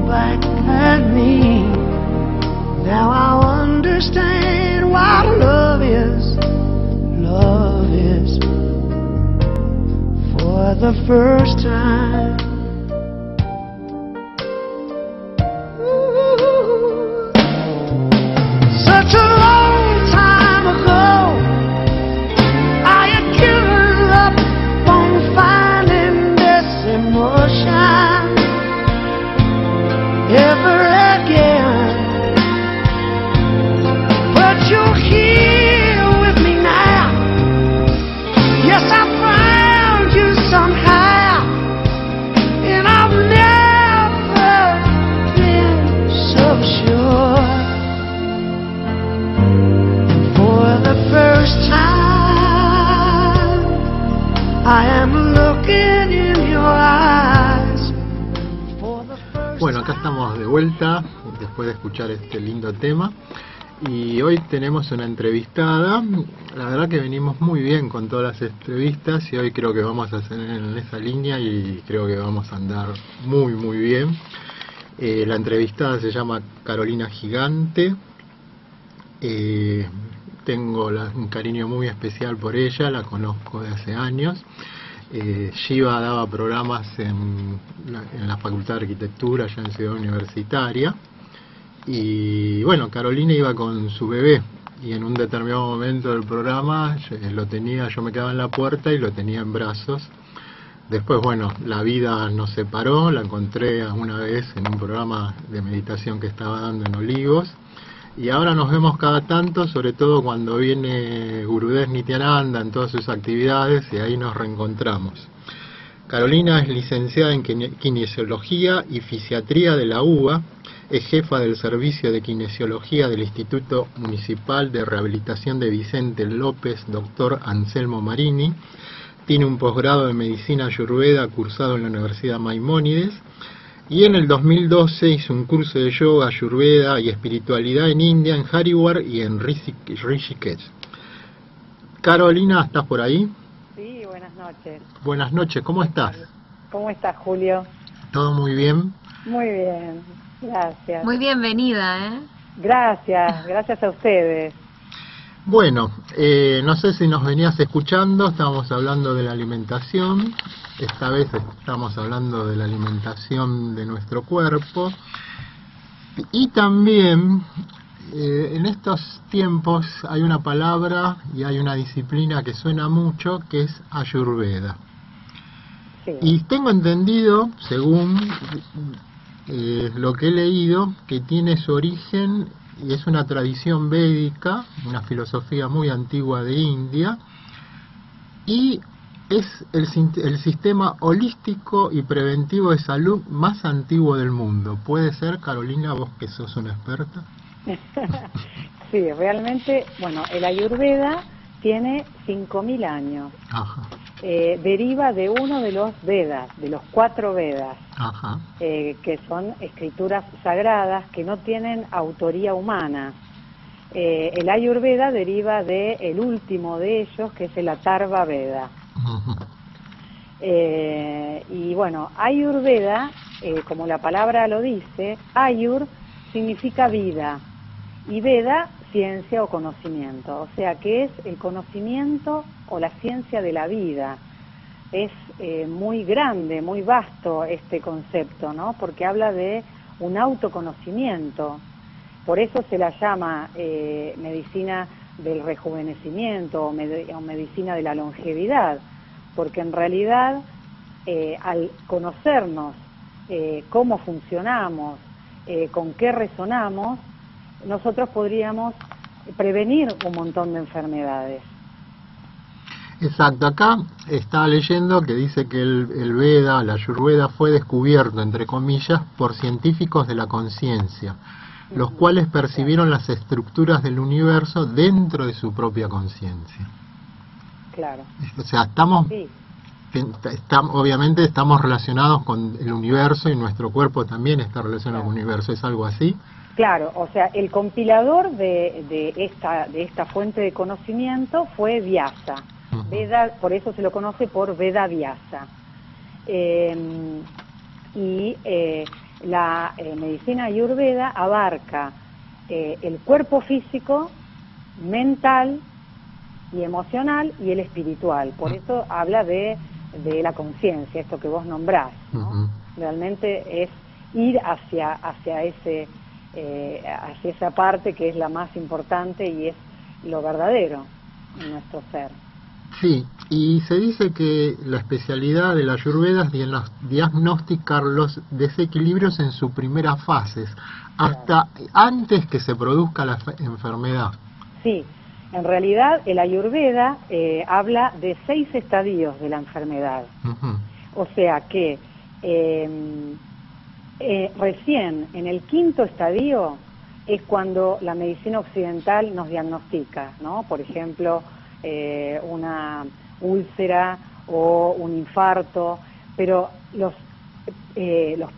back at me. Now I understand what love is. Love is for the first time. Ooh, such a long time ago, I had given up on finding this emotion ever again. But you're here with me now. Yes, I found you somehow, and I've never been so sure. For the first time, I am looking in your eyes. For the first Bueno, acá estamos de vuelta después de escuchar este lindo tema. Y hoy tenemos una entrevistada. La verdad que venimos muy bien con todas las entrevistas y hoy creo que vamos a hacer en esa línea y creo que vamos a andar muy bien. La entrevistada se llama Carolina Gigante. Tengo un cariño muy especial por ella, la conozco de hace años. Shiva daba programas en la Facultad de Arquitectura, ya en Ciudad Universitaria. Y bueno, Carolina iba con su bebé y en un determinado momento del programa yo me quedaba en la puerta y lo tenía en brazos. Después, bueno, la vida nos separó, la encontré una vez en un programa de meditación que estaba dando en Olivos y ahora nos vemos cada tanto, sobre todo cuando viene Gurudev Nityananda en todas sus actividades y ahí nos reencontramos. Carolina es licenciada en Kinesiología y Fisiatría de la UBA. Es jefa del Servicio de Kinesiología del Instituto Municipal de Rehabilitación de Vicente López, Dr. Anselmo Marini. Tiene un posgrado en Medicina Ayurveda cursado en la Universidad Maimónides. Y en el 2012 hizo un curso de yoga, ayurveda y espiritualidad en India, en Haridwar y en Rishikesh. Carolina, ¿estás por ahí? Sí, buenas noches. Buenas noches, ¿cómo estás? ¿Cómo estás, Julio? ¿Todo muy bien? Muy bien, gracias. Muy bienvenida, ¿eh? Gracias a ustedes. Bueno, no sé si nos venías escuchando, estábamos hablando de la alimentación, esta vez estamos hablando de la alimentación de nuestro cuerpo y también en estos tiempos hay una palabra y hay una disciplina que suena mucho que es Ayurveda. Sí. Y tengo entendido, según lo que he leído, que tiene su origen y es una tradición védica, una filosofía muy antigua de India, y es el sistema holístico y preventivo de salud más antiguo del mundo. ¿Puede ser, Carolina, vos que sos una experta? Sí, realmente, bueno, el Ayurveda tiene 5.000 años. Ajá. Deriva de uno de los Vedas, de los 4 Vedas, Ajá. Que son escrituras sagradas que no tienen autoría humana. El Ayurveda deriva del último de ellos, que es el Atharva Veda. Ajá. Y bueno, Ayurveda, como la palabra lo dice, Ayur significa vida y Veda ciencia o conocimiento, o sea que es el conocimiento o la ciencia de la vida. Es muy grande, muy vasto este concepto, ¿no? Porque habla de un autoconocimiento. Por eso se la llama medicina del rejuvenecimiento o medicina de la longevidad, porque en realidad al conocernos cómo funcionamos, con qué resonamos, nosotros podríamos prevenir un montón de enfermedades. Exacto, acá estaba leyendo que dice que el Veda, la Ayurveda, fue descubierto, entre comillas, por científicos de la conciencia, los cuales percibieron las estructuras del universo dentro de su propia conciencia. Claro. O sea, sí. Obviamente estamos relacionados con el universo y nuestro cuerpo también está relacionado con el universo, ¿es algo así? Claro, o sea, el compilador de esta fuente de conocimiento fue Vyasa. Veda, por eso se lo conoce por Veda Vyasa. la medicina ayurveda abarca el cuerpo físico, mental y emocional y el espiritual. Por eso habla de la conciencia, esto que vos nombrás, ¿no? Realmente es ir hacia esa parte que es la más importante y es lo verdadero en nuestro ser. Sí, y se dice que la especialidad de la Ayurveda es diagnosticar los desequilibrios en sus primeras fases, hasta antes que se produzca la enfermedad. Sí, en realidad el Ayurveda habla de 6 estadios de la enfermedad. O sea que recién en el 5.º estadio es cuando la medicina occidental nos diagnostica, ¿no? Por ejemplo, una úlcera o un infarto, pero los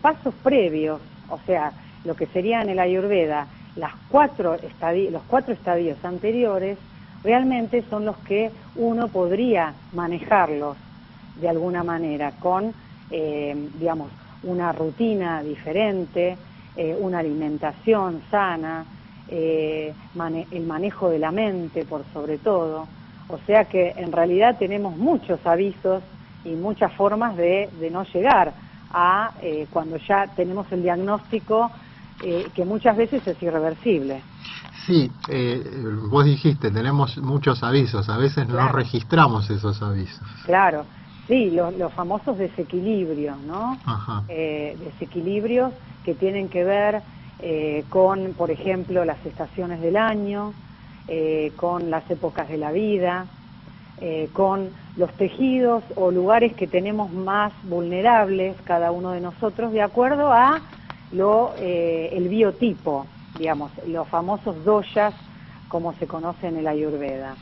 pasos previos, o sea, lo que sería en el Ayurveda, los 4 estadios anteriores, realmente son los que uno podría manejarlos de alguna manera, con, digamos, una rutina diferente, una alimentación sana, el manejo de la mente por sobre todo. O sea que en realidad tenemos muchos avisos y muchas formas de no llegar a cuando ya tenemos el diagnóstico, que muchas veces es irreversible. Sí, vos dijiste, tenemos muchos avisos, a veces no registramos esos avisos. Claro, sí, los famosos desequilibrios, ¿no? Desequilibrios que tienen que ver con, por ejemplo, las estaciones del año, con las épocas de la vida, con los tejidos o lugares que tenemos más vulnerables cada uno de nosotros, de acuerdo a el biotipo, digamos, los famosos doshas, como se conoce en el Ayurveda.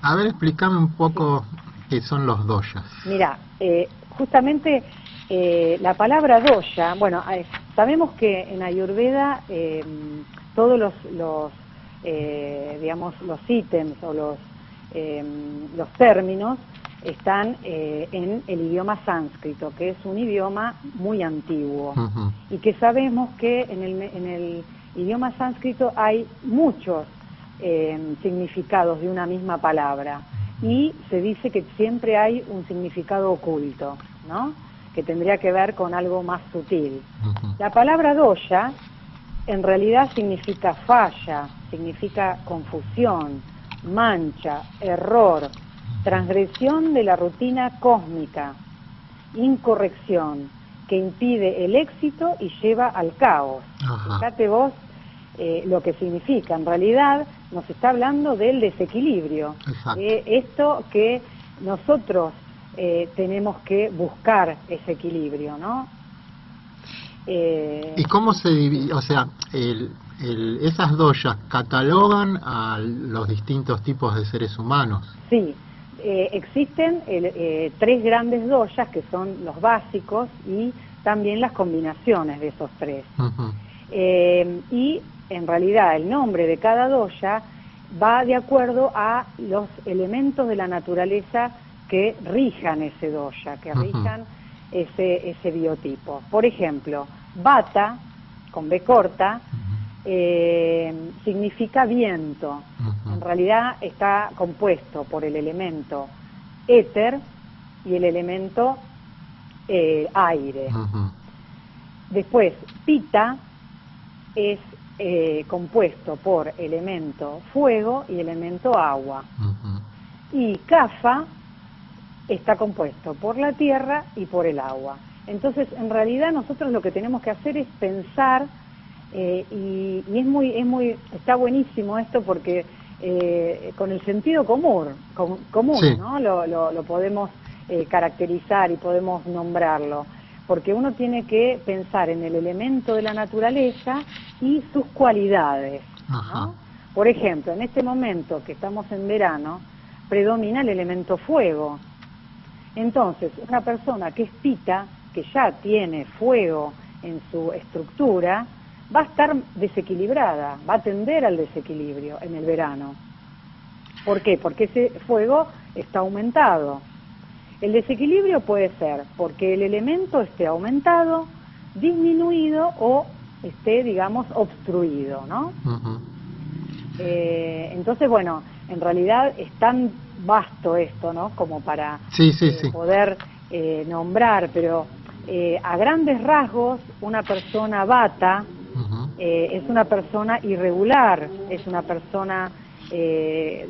A ver, explícame un poco qué son los doshas. Mira, justamente la palabra dosha, bueno, sabemos que en Ayurveda todos digamos, los ítems o los términos están en el idioma sánscrito, que es un idioma muy antiguo, y que sabemos que en el idioma sánscrito hay muchos significados de una misma palabra, y se dice que siempre hay un significado oculto, ¿no? Que tendría que ver con algo más sutil. La palabra dosha en realidad significa falla, significa confusión, mancha, error, transgresión de la rutina cósmica, incorrección, que impide el éxito y lleva al caos. Fíjate vos lo que significa. En realidad nos está hablando del desequilibrio. Esto que nosotros tenemos que buscar ese equilibrio, ¿no? ¿Y cómo se divide? O sea, esas doshas catalogan a los distintos tipos de seres humanos. Sí, existen 3 grandes doshas que son los básicos y también las combinaciones de esos 3. Y en realidad el nombre de cada dosha va de acuerdo a los elementos de la naturaleza que rijan ese dosha, que rijan ese biotipo. Por ejemplo, Vata, con B corta, significa viento. En realidad está compuesto por el elemento éter y el elemento aire. Después, Pitta es compuesto por elemento fuego y elemento agua. Y Kapha está compuesto por la tierra y por el agua. Entonces, en realidad nosotros lo que tenemos que hacer es pensar, y está buenísimo esto porque con el sentido común, sí, ¿no? Lo podemos caracterizar y podemos nombrarlo, porque uno tiene que pensar en el elemento de la naturaleza y sus cualidades, ¿no? Por ejemplo, en este momento que estamos en verano, predomina el elemento fuego. Entonces, una persona que es Pitta, que ya tiene fuego en su estructura, va a estar desequilibrada, va a tender al desequilibrio en el verano. ¿Por qué? Porque ese fuego está aumentado. El desequilibrio puede ser porque el elemento esté aumentado, disminuido o esté, digamos, obstruido, ¿no? Entonces, bueno, en realidad es tan vasto esto, ¿no? Como para poder nombrar, pero a grandes rasgos, una persona vata es una persona irregular, es una persona,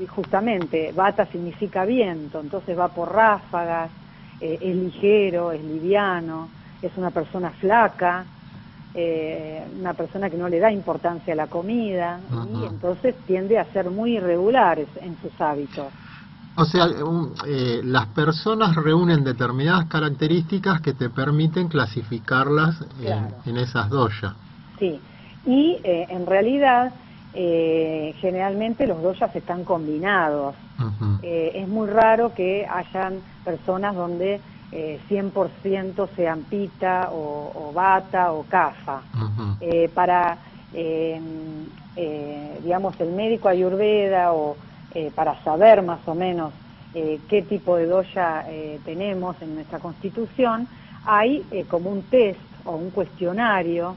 justamente, vata significa viento, entonces va por ráfagas, es ligero, es liviano, es una persona flaca, una persona que no le da importancia a la comida, y entonces tiende a ser muy irregulares en sus hábitos. O sea, las personas reúnen determinadas características que te permiten clasificarlas en esas doshas. Sí, y en realidad generalmente los doshas están combinados. Es muy raro que hayan personas donde 100% sean pita o vata o kapha. Digamos, el médico ayurveda o para saber más o menos qué tipo de dosha tenemos en nuestra constitución, hay como un test o un cuestionario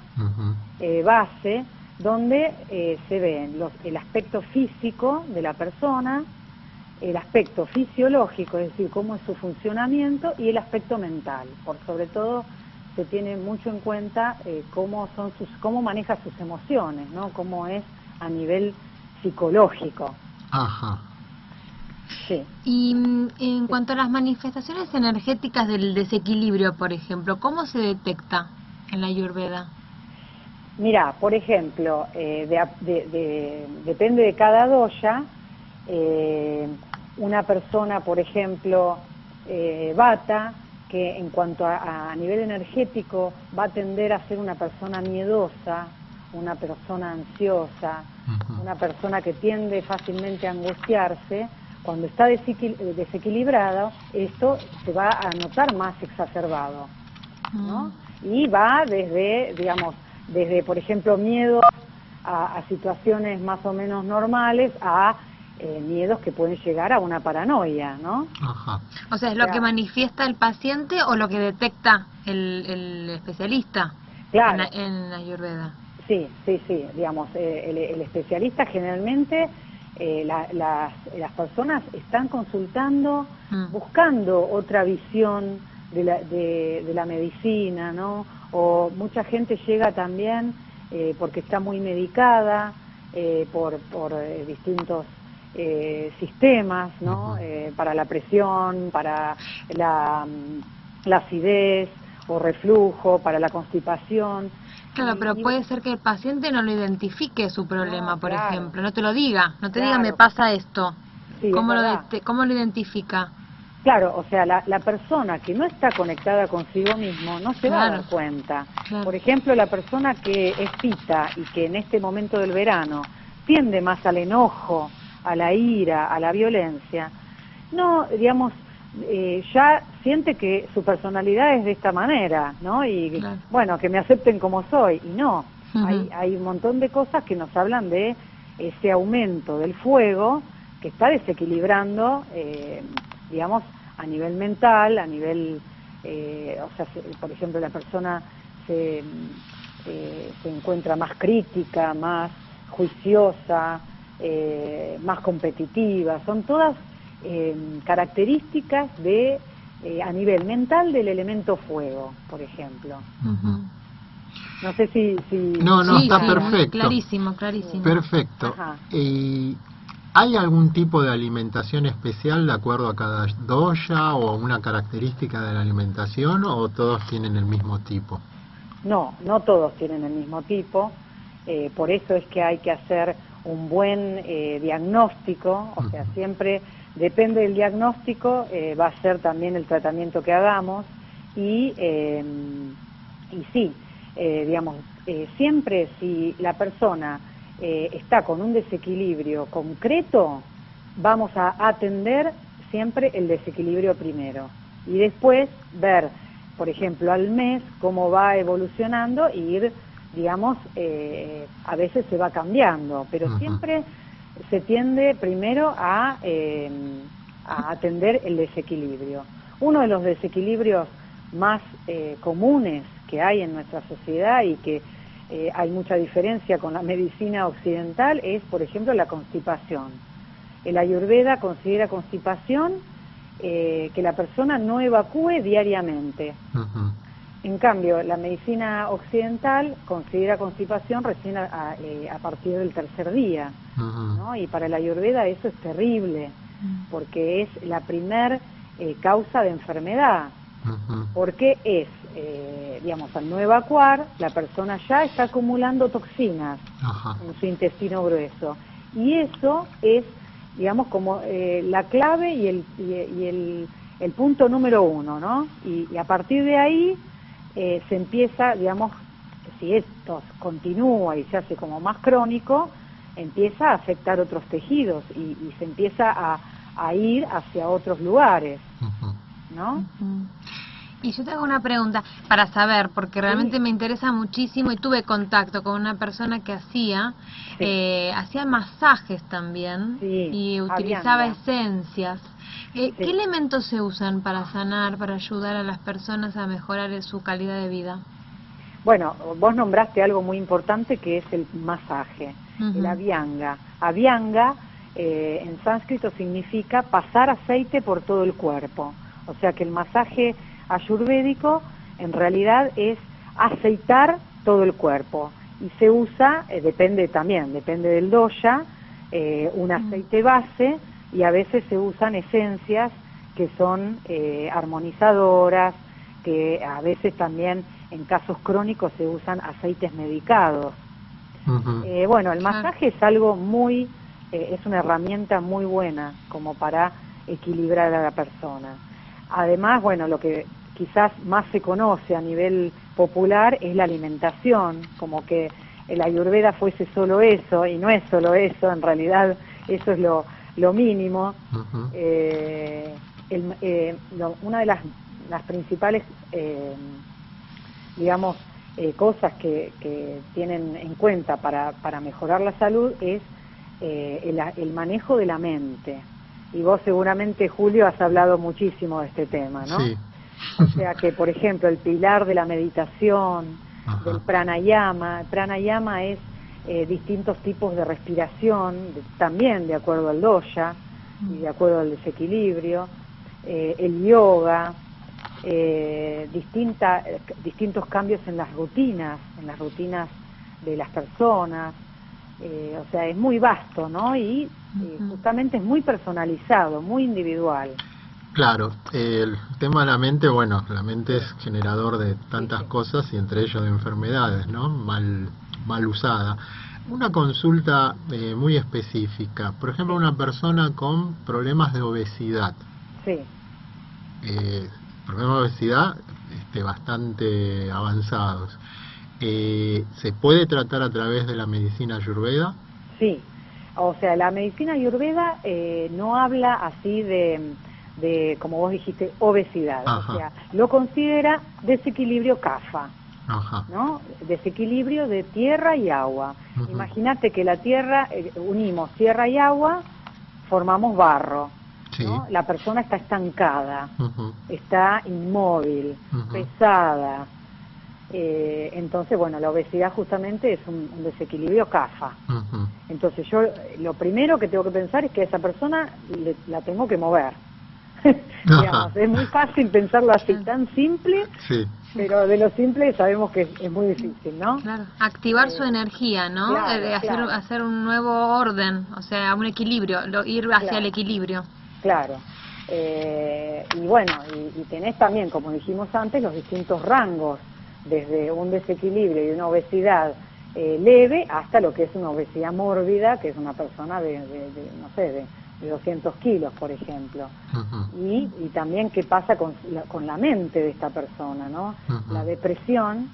base donde se ven el aspecto físico de la persona, el aspecto fisiológico, es decir, cómo es su funcionamiento, y el aspecto mental. Por sobre todo se tiene mucho en cuenta cómo maneja sus emociones, ¿no? Cómo es a nivel psicológico. Sí. Y en cuanto a las manifestaciones energéticas del desequilibrio, por ejemplo, ¿cómo se detecta en la Ayurveda? Mira, por ejemplo, depende de cada dosha. Una persona, por ejemplo, vata, que en cuanto a nivel energético va a tender a ser una persona miedosa, una persona ansiosa, una persona que tiende fácilmente a angustiarse. Cuando está desequilibrado, esto se va a notar más exacerbado, ¿no? Y va desde, digamos, por ejemplo, miedos a situaciones más o menos normales a miedos que pueden llegar a una paranoia, ¿no? O sea, ¿es lo que manifiesta el paciente o lo que detecta el especialista en Ayurveda? Sí, digamos, el especialista generalmente, las personas están consultando, buscando otra visión de la medicina, ¿no? O mucha gente llega también porque está muy medicada por distintos sistemas, ¿no? Para la presión, para la acidez o reflujo, para la constipación. Claro, pero puede ser que el paciente no lo identifique su problema, por ejemplo, no te lo diga, no te diga me pasa esto. Sí, ¿Cómo lo identifica? Claro, o sea, la persona que no está conectada consigo mismo no se va a dar cuenta. Por ejemplo, la persona que es pita y que en este momento del verano tiende más al enojo, a la ira, a la violencia, no, digamos, ya siente que su personalidad es de esta manera, ¿no? Y bueno, que me acepten como soy. Y no, hay un montón de cosas que nos hablan de ese aumento del fuego que está desequilibrando, digamos, a nivel mental, a nivel, o sea, por ejemplo, la persona se encuentra más crítica, más juiciosa, más competitiva. Son todas características de a nivel mental del elemento fuego, por ejemplo. No sé si... No, está perfecto. Clarísimo. Perfecto. ¿Y hay algún tipo de alimentación especial de acuerdo a cada dosha o una característica de la alimentación, o todos tienen el mismo tipo? No todos tienen el mismo tipo. Por eso es que hay que hacer un buen diagnóstico, o sea, siempre depende del diagnóstico, va a ser también el tratamiento que hagamos, y sí, digamos, siempre si la persona está con un desequilibrio concreto, vamos a atender siempre el desequilibrio primero, y después ver, por ejemplo, al mes cómo va evolucionando y ir, digamos, a veces se va cambiando, pero siempre se tiende primero a atender el desequilibrio. Uno de los desequilibrios más comunes que hay en nuestra sociedad y que hay mucha diferencia con la medicina occidental es, por ejemplo, la constipación. El Ayurveda considera constipación que la persona no evacúe diariamente. En cambio, la medicina occidental considera constipación recién a partir del tercer día, ¿no? Y para el Ayurveda eso es terrible, porque es la primer causa de enfermedad, porque es, digamos, al no evacuar, la persona ya está acumulando toxinas en su intestino grueso, y eso es, digamos, como la clave y el punto número uno, ¿no? Y a partir de ahí se empieza, digamos, si esto continúa y se hace como más crónico, empieza a afectar otros tejidos y se empieza a ir hacia otros lugares, ¿no? Y yo te hago una pregunta para saber, porque realmente me interesa muchísimo y tuve contacto con una persona que hacía masajes también y utilizaba esencias. ¿Qué elementos se usan para sanar, para ayudar a las personas a mejorar su calidad de vida? Bueno, vos nombraste algo muy importante que es el masaje, el abhyanga. Abhyanga en sánscrito significa pasar aceite por todo el cuerpo. O sea que el masaje ayurvédico en realidad es aceitar todo el cuerpo y se usa, depende del dosha, un aceite base, y a veces se usan esencias que son armonizadoras, que a veces también en casos crónicos se usan aceites medicados. Bueno, el masaje es algo muy, es una herramienta muy buena como para equilibrar a la persona. Además, bueno, lo que quizás más se conoce a nivel popular es la alimentación, como que el Ayurveda fuese solo eso, y no es solo eso, en realidad eso es lo mínimo. Una de las principales, digamos, cosas que tienen en cuenta para mejorar la salud es el manejo de la mente. Y vos seguramente, Julio, has hablado muchísimo de este tema, ¿no? Sí. O sea que, por ejemplo, el pilar de la meditación, del pranayama. El pranayama es distintos tipos de respiración, también de acuerdo al dosha y de acuerdo al desequilibrio. El yoga, distintos cambios en las rutinas de las personas. O sea, es muy vasto, ¿no? Y justamente es muy personalizado, muy individual. Claro, el tema de la mente, bueno, la mente es generador de tantas cosas y entre ellas de enfermedades, ¿no? Mal usada. Una consulta muy específica, por ejemplo, una persona con problemas de obesidad. Sí. Problemas de obesidad bastante avanzados. ¿Se puede tratar a través de la medicina ayurveda? Sí, o sea, la medicina ayurveda no habla así de, como vos dijiste, obesidad. O sea, lo considera desequilibrio kapha, ¿no? Desequilibrio de tierra y agua. Imagínate que la tierra, unimos tierra y agua, formamos barro. ¿No? La persona está estancada, está inmóvil, pesada. Entonces, bueno, la obesidad justamente es un desequilibrio kapha. Entonces yo lo primero que tengo que pensar es que a esa persona la tengo que mover. Digamos, es muy fácil pensarlo así, tan simple, pero de lo simple sabemos que es muy difícil, ¿no? Claro, activar su energía, ¿no? Claro, hacer un nuevo orden, o sea, un equilibrio, ir hacia el equilibrio. Claro. Y bueno, y tenés también, como dijimos antes, los distintos rangos, desde un desequilibrio y una obesidad leve hasta lo que es una obesidad mórbida, que es una persona no sé, de 200 kilos, por ejemplo. Y también qué pasa con la mente de esta persona, ¿no? La depresión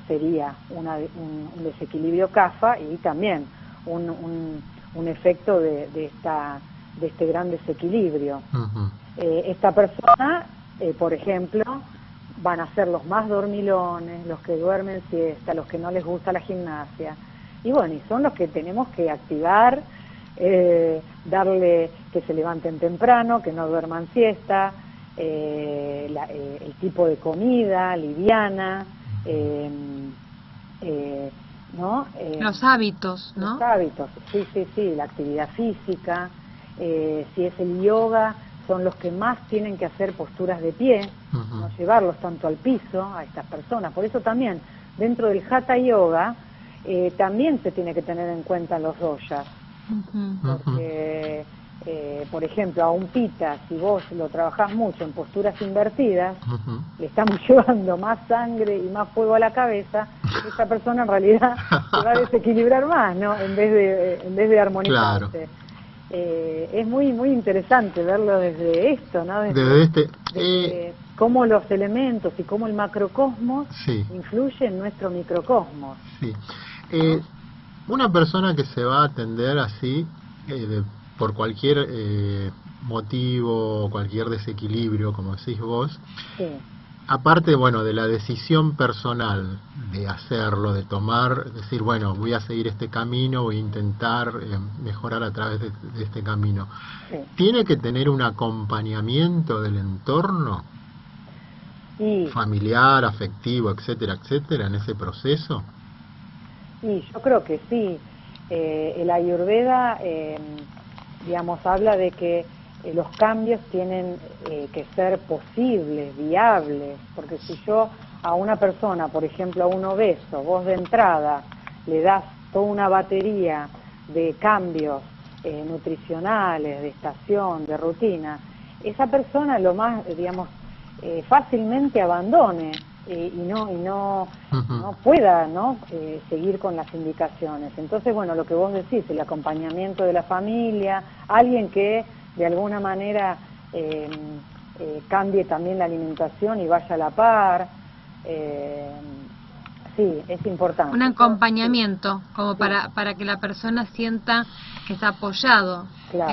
sería un desequilibrio kapha y también un efecto de este gran desequilibrio. Esta persona, por ejemplo, van a ser los más dormilones, los que duermen siesta, los que no les gusta la gimnasia. Y bueno, y son los que tenemos que activar, darle que se levanten temprano, que no duerman siesta, el tipo de comida liviana, ¿no? Los hábitos, ¿no? Los hábitos, sí, la actividad física, si es el yoga, son los que más tienen que hacer posturas de pie, no llevarlos tanto al piso a estas personas. Por eso también, dentro del Hatha Yoga, también se tiene que tener en cuenta los doshas, porque, por ejemplo, a un pita, si vos lo trabajás mucho en posturas invertidas, le estamos llevando más sangre y más fuego a la cabeza, esa persona en realidad se va a desequilibrar más, ¿no? En vez de armonizarse. Claro. Es muy interesante verlo desde esto, ¿no? Desde cómo los elementos y cómo el macrocosmos influye en nuestro microcosmos. Sí. Una persona que se va a atender así, por cualquier motivo, cualquier desequilibrio, como decís vos, aparte, bueno, de la decisión personal de hacerlo, de tomar, decir, bueno, voy a seguir este camino, voy a intentar mejorar a través de este camino, ¿tiene que tener un acompañamiento del entorno? Familiar, afectivo, etcétera, etcétera, en ese proceso? Sí, yo creo que sí. El Ayurveda, digamos, habla de que los cambios tienen que ser posibles, viables, porque si yo a una persona, por ejemplo a un obeso, vos de entrada le das toda una batería de cambios nutricionales, de estación, de rutina, esa persona lo más, digamos, fácilmente abandone y no pueda, ¿no? Seguir con las indicaciones. Entonces, bueno, lo que vos decís, el acompañamiento de la familia, alguien que de alguna manera cambie también la alimentación y vaya a la par, sí, es importante. Un acompañamiento, como para que la persona sienta que está apoyado,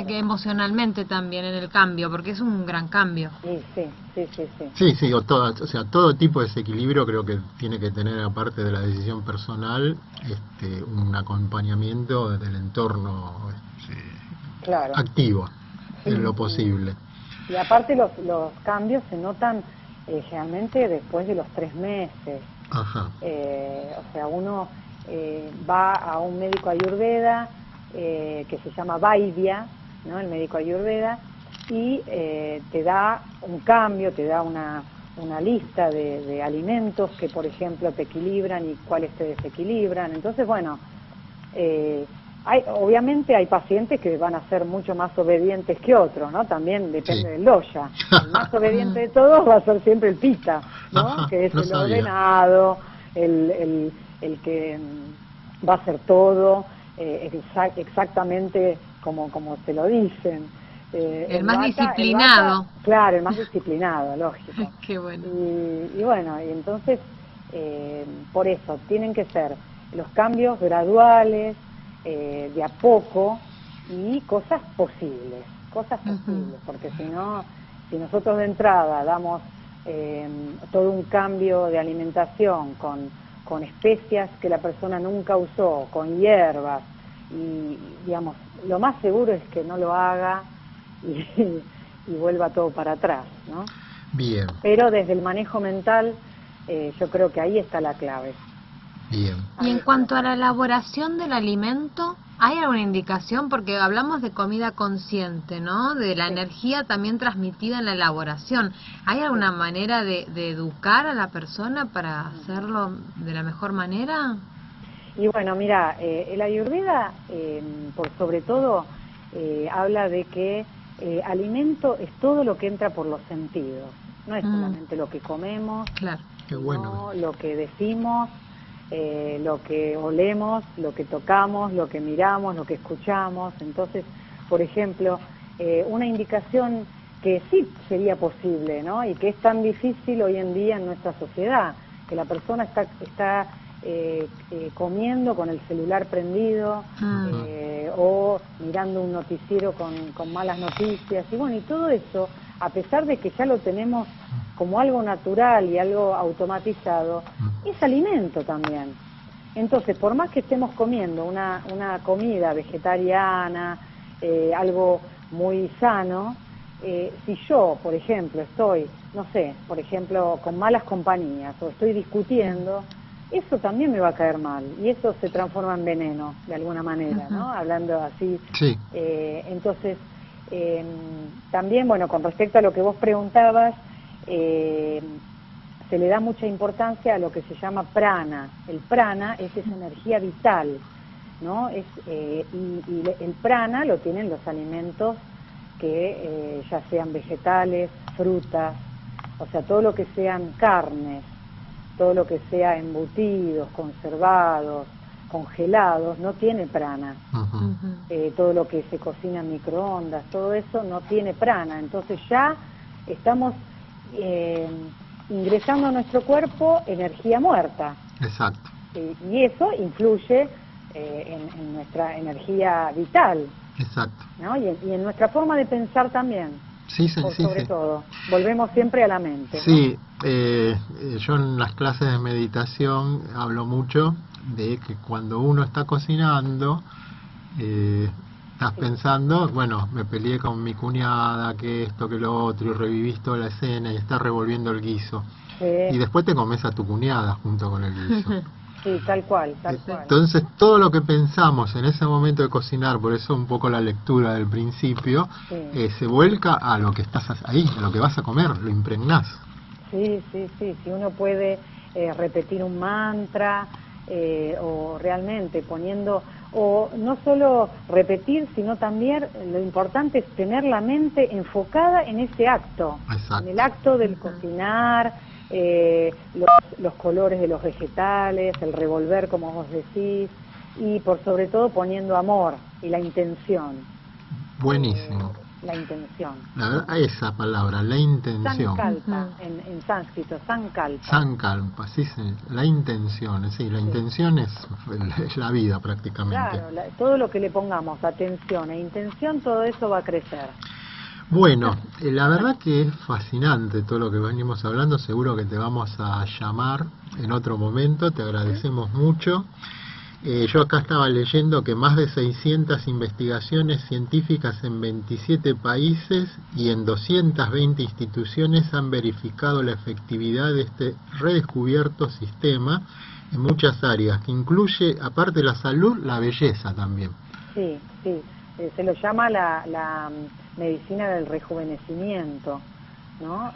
que emocionalmente también en el cambio, porque es un gran cambio. Sí, o sea, todo tipo de desequilibrio creo que tiene que tener, aparte de la decisión personal, un acompañamiento del entorno activo, en lo posible. Y aparte los cambios se notan generalmente después de los 3 meses. O sea, uno va a un médico ayurveda que se llama Vaidya, ¿no? El médico ayurveda, y te da un cambio, te da una lista de alimentos que, por ejemplo, te equilibran y cuáles te desequilibran. Entonces, bueno, obviamente hay pacientes que van a ser mucho más obedientes que otros, ¿no? También depende del dosha. El más obediente de todos va a ser siempre el pita, ¿no? Que es el ordenado, el que va a hacer todo exactamente como te lo dicen. El más disciplinado. Claro, el más disciplinado, lógico. Qué bueno. Y bueno, y entonces, por eso, tienen que ser los cambios graduales, de a poco, y cosas posibles, porque si nosotros de entrada damos todo un cambio de alimentación con especias que la persona nunca usó, con hierbas, y digamos, lo más seguro es que no lo haga y vuelva todo para atrás, ¿no? Bien. Pero desde el manejo mental, yo creo que ahí está la clave. Bien. Y en cuanto a la elaboración del alimento, ¿hay alguna indicación? Porque hablamos de comida consciente, ¿no? De la energía también transmitida en la elaboración. ¿Hay alguna manera de educar a la persona para hacerlo de la mejor manera? Y bueno, mira, el Ayurveda, por sobre todo, habla de que alimento es todo lo que entra por los sentidos. No es solamente lo que comemos, sino lo que decimos, lo que olemos, lo que tocamos, lo que miramos, lo que escuchamos. Entonces, por ejemplo, una indicación que sí sería posible, ¿no? Y que es tan difícil hoy en día en nuestra sociedad, que la persona está comiendo con el celular prendido, o mirando un noticiero con malas noticias, y bueno, y todo eso, a pesar de que ya lo tenemos como algo natural y algo automatizado, es alimento también. Entonces, por más que estemos comiendo una comida vegetariana, algo muy sano, si yo, por ejemplo, estoy, no sé, por ejemplo, con malas compañías o estoy discutiendo, eso también me va a caer mal y eso se transforma en veneno de alguna manera, ¿no? Hablando así. Sí. Entonces, también, bueno, con respecto a lo que vos preguntabas, se le da mucha importancia a lo que se llama prana. El prana es esa energía vital, ¿no? Y el prana lo tienen los alimentos que ya sean vegetales, frutas, o sea, todo lo que sean carnes, todo lo que sea embutidos, conservados, congelados, no tiene prana. Todo lo que se cocina en microondas, todo eso no tiene prana. Entonces ya estamos ingresando a nuestro cuerpo energía muerta. Exacto. Y eso influye en nuestra energía vital. Exacto. ¿No? Y en nuestra forma de pensar también. Sí, sobre todo. Volvemos siempre a la mente. Sí, ¿no? Yo en las clases de meditación hablo mucho de que cuando uno está cocinando, estás pensando, bueno, me peleé con mi cuñada, que esto, que lo otro, y revivís toda la escena y estás revolviendo el guiso. Y después te comes a tu cuñada junto con el guiso. Sí, tal cual, tal cual. Entonces, todo lo que pensamos en ese momento de cocinar, por eso un poco la lectura del principio, se vuelca a lo que estás ahí, a lo que vas a comer, lo impregnás. Sí, si uno puede repetir un mantra, o realmente poniendo, o no solo repetir, sino también lo importante es tener la mente enfocada en ese acto. Exacto. En el acto del cocinar, los colores de los vegetales, el revolver como vos decís, y por sobre todo poniendo amor y la intención. Buenísimo. La intención. La verdad, esa palabra, la intención. Sankalpa, en sánscrito, sankalpa. Sankalpa, sí, la intención, sí, la intención es la vida prácticamente. Claro, todo lo que le pongamos atención e intención, todo eso va a crecer. Bueno, la verdad que es fascinante todo lo que venimos hablando, seguro que te vamos a llamar en otro momento, te agradecemos mucho. Yo acá estaba leyendo que más de 600 investigaciones científicas en 27 países y en 220 instituciones han verificado la efectividad de este redescubierto sistema en muchas áreas, que incluye, aparte de la salud, la belleza también. Sí, se lo llama la medicina del rejuvenecimiento, ¿no?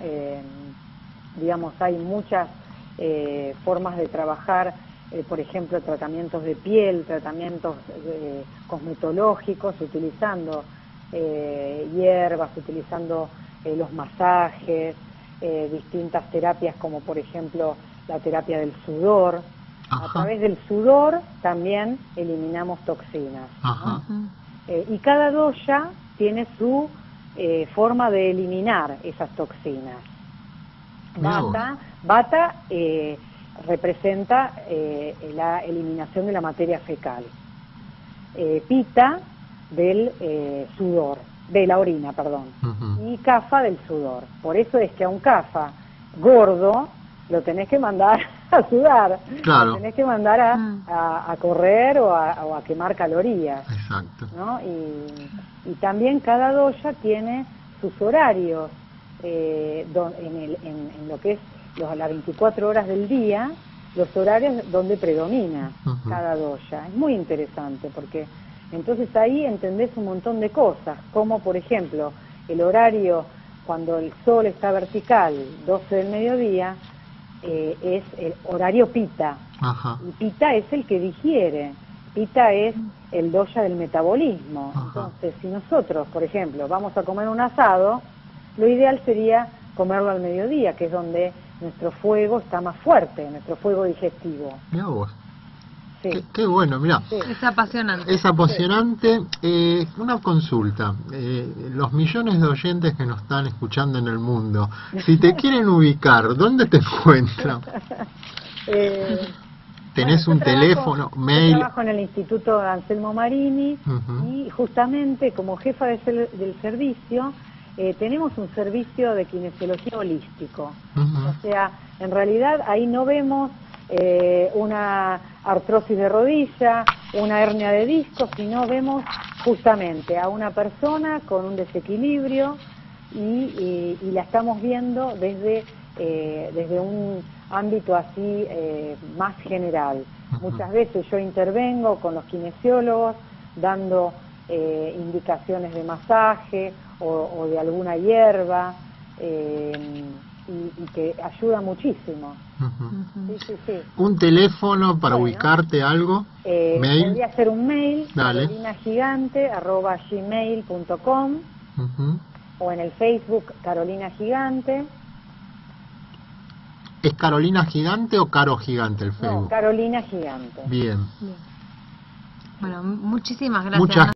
Digamos, hay muchas formas de trabajar, por ejemplo, tratamientos de piel, tratamientos cosmetológicos, utilizando hierbas, utilizando los masajes, distintas terapias como por ejemplo la terapia del sudor. Ajá. A través del sudor también eliminamos toxinas, ¿no? Y cada dosha tiene su forma de eliminar esas toxinas. Vata representa la eliminación de la materia fecal. Pita del sudor, de la orina, perdón. Y Kapha del sudor. Por eso es que a un Kapha gordo lo tenés que mandar a sudar, claro. Lo tenés que mandar a correr o a quemar calorías. Exacto. ¿No? Y también cada dosha tiene sus horarios en lo que es las 24 horas del día, los horarios donde predomina cada dosha. Es muy interesante porque entonces ahí entendés un montón de cosas, como por ejemplo el horario cuando el sol está vertical, 12 del mediodía, es el horario Pita. Ajá. Y Pita es el que digiere, Pita es el dosha del metabolismo. Ajá. Entonces, si nosotros, por ejemplo, vamos a comer un asado, lo ideal sería comerlo al mediodía, que es donde nuestro fuego está más fuerte, nuestro fuego digestivo. Mirá vos. Sí. Qué bueno, mirá. Sí. Es apasionante. Es apasionante. Una consulta. Los millones de oyentes que nos están escuchando en el mundo, si te quieren ubicar, ¿dónde te encuentran? ¿Tenés un teléfono, mail? Yo trabajo en el Instituto Anselmo Marini y justamente como jefa del servicio tenemos un servicio de kinesiología holístico. O sea, en realidad ahí no vemos una artrosis de rodilla, una hernia de disco, sino vemos justamente a una persona con un desequilibrio y la estamos viendo desde un ámbito así más general. Muchas veces yo intervengo con los kinesiólogos dando indicaciones de masaje o de alguna hierba, y que ayuda muchísimo. Sí. ¿Un teléfono para ubicarte, algo? ¿Mail? Podría hacer un mail, carolinagigante@gmail.com, o en el Facebook Carolina Gigante. ¿Es Carolina Gigante o Caro Gigante el Facebook? No, Carolina Gigante. Bien. Bueno, muchísimas gracias. Muchas